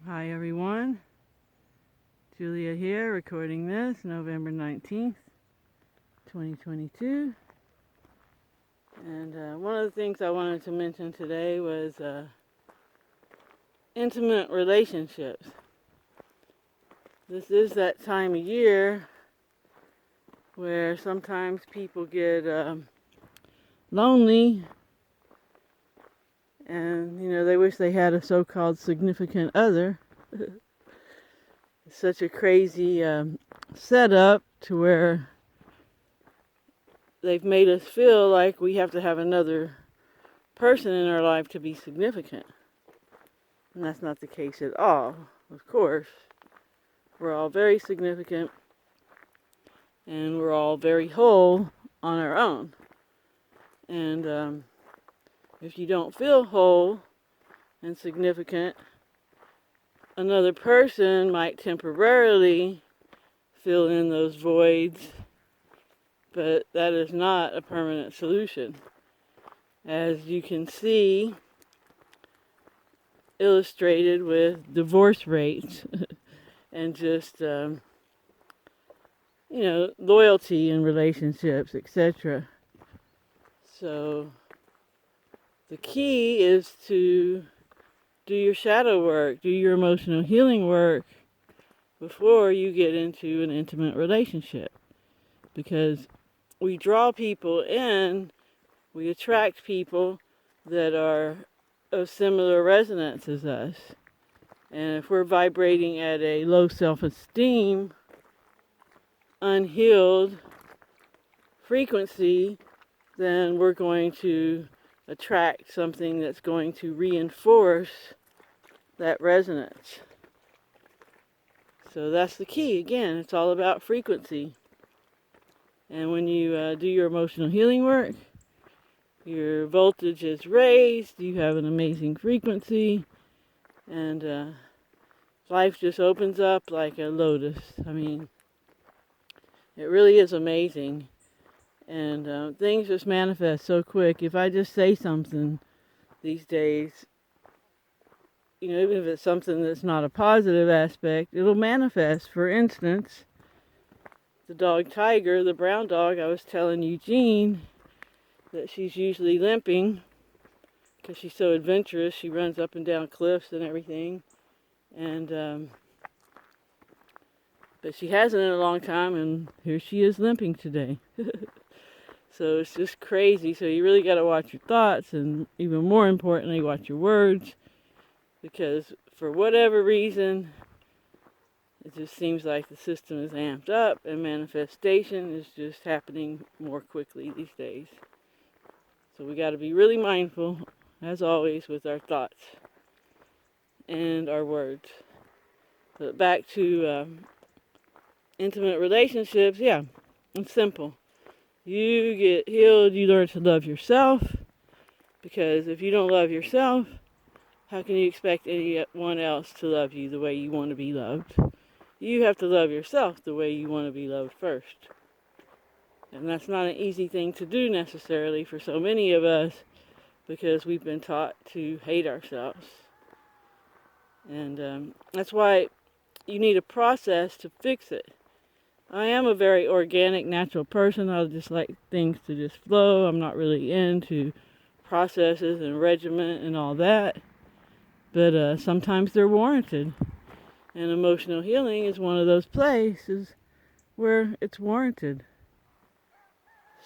Hi everyone, Julia here recording this November 19th, 2022. And one of the things I wanted to mention today was intimate relationships. This is that time of year where sometimes people get lonely and, they wish they had a so-called significant other. It's such a crazy setup to where they've made us feel like we have to have another person in our life to be significant. And that's not the case at all, of course. We're all very significant and we're all very whole on our own. And if you don't feel whole and significant, another person might temporarily fill in those voids, but that is not a permanent solution. As you can see, illustrated with divorce rates and just, loyalty in relationships, etc. So the key is to do your shadow work, do your emotional healing work before you get into an intimate relationship. Because we draw people in, we attract people that are of similar resonance as us. And if we're vibrating at a low self-esteem, unhealed frequency, then we're going to attract something that's going to reinforce that resonance. So that's the key. Again, it's all about frequency. And when you do your emotional healing work, your voltage is raised, you have an amazing frequency, and life just opens up like a lotus. I mean, it really is amazing. And things just manifest so quick. If I just say something these days, even if it's something that's not a positive aspect, it'll manifest. For instance, the dog Tiger, the brown dog, I was telling Eugene that she's usually limping because she's so adventurous. She runs up and down cliffs and everything. And but she hasn't in a long time, and here she is limping today. So it's just crazy. So you really got to watch your thoughts, and even more importantly, watch your words, because for whatever reason, it just seems like the system is amped up and manifestation is just happening more quickly these days. So we got to be really mindful, as always, with our thoughts and our words. But back to intimate relationships, yeah, it's simple. You get healed, you learn to love yourself, because if you don't love yourself, how can you expect anyone else to love you the way you want to be loved? You have to love yourself the way you want to be loved first. And that's not an easy thing to do necessarily for so many of us, because we've been taught to hate ourselves. And that's why you need a process to fix it. I am a very organic, natural person. I just like things to just flow. I'm not really into processes and regimen and all that. But sometimes they're warranted. And emotional healing is one of those places where it's warranted.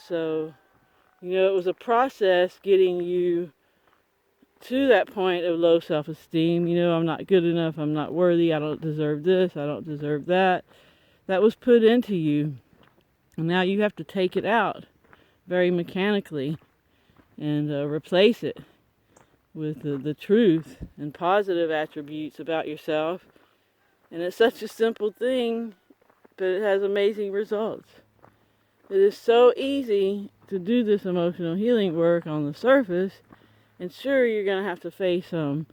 So, it was a process getting you to that point of low self-esteem. I'm not good enough, I'm not worthy, I don't deserve this, I don't deserve that. That was put into you. And now you have to take it out very mechanically and replace it with the truth and positive attributes about yourself. And it's such a simple thing, but it has amazing results. It is so easy to do this emotional healing work on the surface, and sure, you're going to have to face some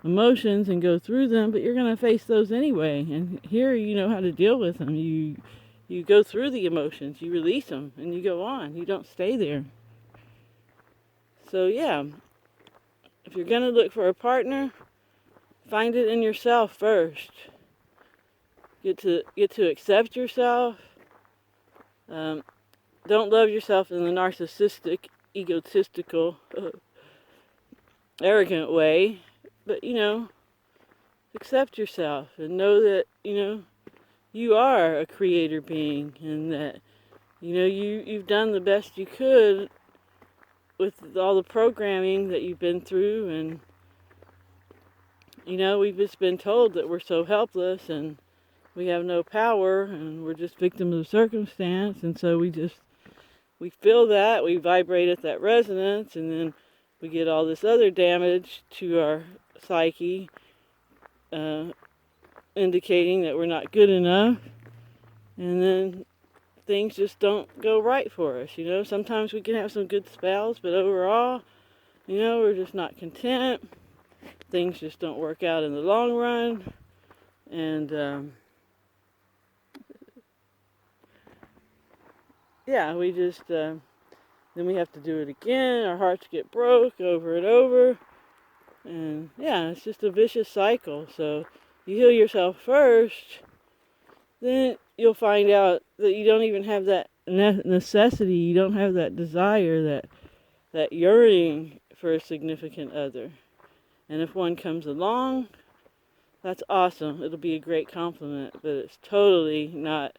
emotions and go through them, but you're going to face those anyway. And here you know how to deal with them. You go through the emotions, you release them, and you go on. You don't stay there. So yeah, if you're going to look for a partner, find it in yourself first. Get to accept yourself. Don't love yourself in the narcissistic, egotistical, arrogant way, but accept yourself and know that you are a creator being, and that you've done the best you could with all the programming that you've been through, and we've just been told that we're so helpless and we have no power and we're just victims of circumstance, and so we feel that, we vibrate at that resonance, and then we get all this other damage to our psyche, indicating that we're not good enough, and then things just don't go right for us. Sometimes we can have some good spells, but overall, we're just not content. Things just don't work out in the long run, and we just then we have to do it again. Our hearts get broke over and over, and it's just a vicious cycle. So you heal yourself first, then you'll find out that you don't even have that necessity, you don't have that desire, that yearning for a significant other. And if one comes along, that's awesome. It'll be a great compliment, but it's totally not,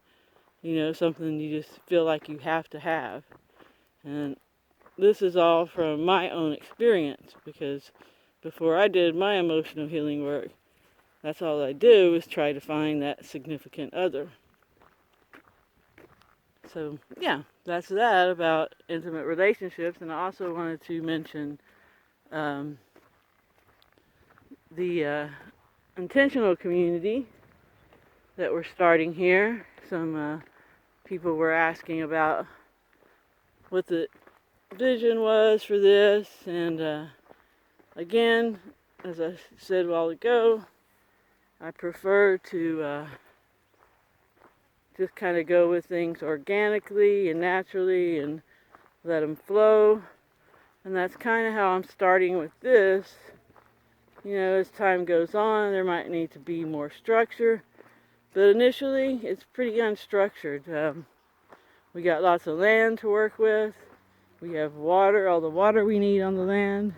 something you just feel like you have to have. And this is all from my own experience, because before I did my emotional healing work, that's all I do was try to find that significant other. So, that's that about intimate relationships. And I also wanted to mention the intentional community that we're starting here. Some people were asking about what the vision was for this, and again, as I said a while ago, I prefer to just kind of go with things organically and naturally and let them flow. And that's kind of how I'm starting with this. As time goes on, there might need to be more structure, but initially it's pretty unstructured. We got lots of land to work with. We have water, all the water we need on the land,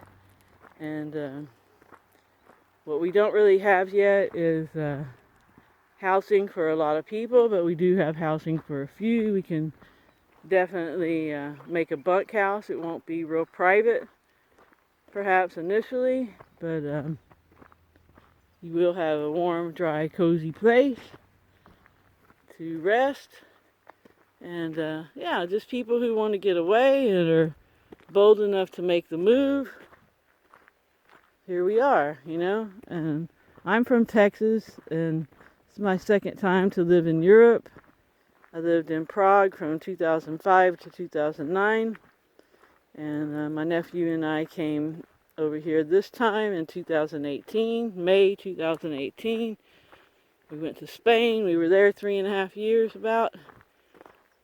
and what we don't really have yet is housing for a lot of people, but we do have housing for a few. We can definitely make a bunk house. It won't be real private, perhaps initially, but you will have a warm, dry, cozy place to rest. And just people who want to get away and are bold enough to make the move. Here we are, and I'm from Texas, and it's my second time to live in Europe. I lived in Prague from 2005 to 2009, and my nephew and I came over here this time in 2018, May 2018. We went to Spain. We were there 3.5 years about,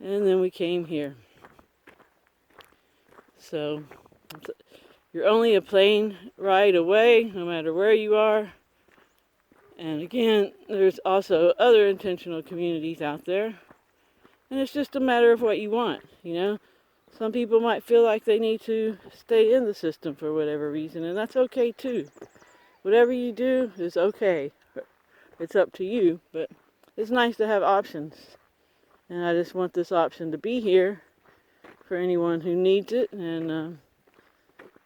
and then we came here. So you're only a plane ride away, no matter where you are. And again, there's also other intentional communities out there. And it's just a matter of what you want, Some people might feel like they need to stay in the system for whatever reason, and that's okay too. Whatever you do is okay. It's up to you, but it's nice to have options. And I just want this option to be here for anyone who needs it and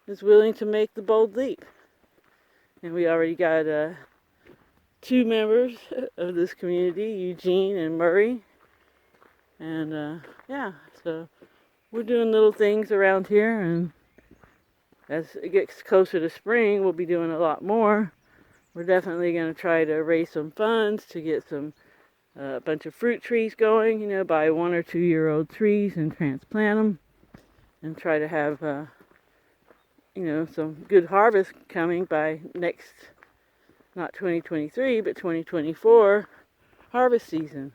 is willing to make the bold leap. And we already got 2 members of this community, Eugene and Murray. And so we're doing little things around here, and as it gets closer to spring, we'll be doing a lot more. We're definitely going to try to raise some funds to get some a bunch of fruit trees going, buy 1 or 2 year old trees and transplant them, and try to have some good harvest coming by next, not 2023, but 2024 harvest season.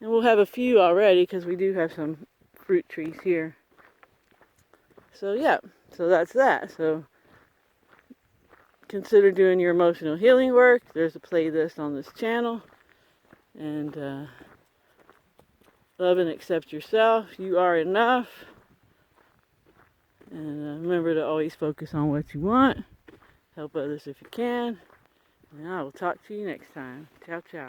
And we'll have a few already, because we do have some fruit trees here. So so that's that. So consider doing your emotional healing work, there's a playlist on this channel. And love and accept yourself. You are enough. And remember to always focus on what you want. Help others if you can. And I will talk to you next time. Ciao, ciao.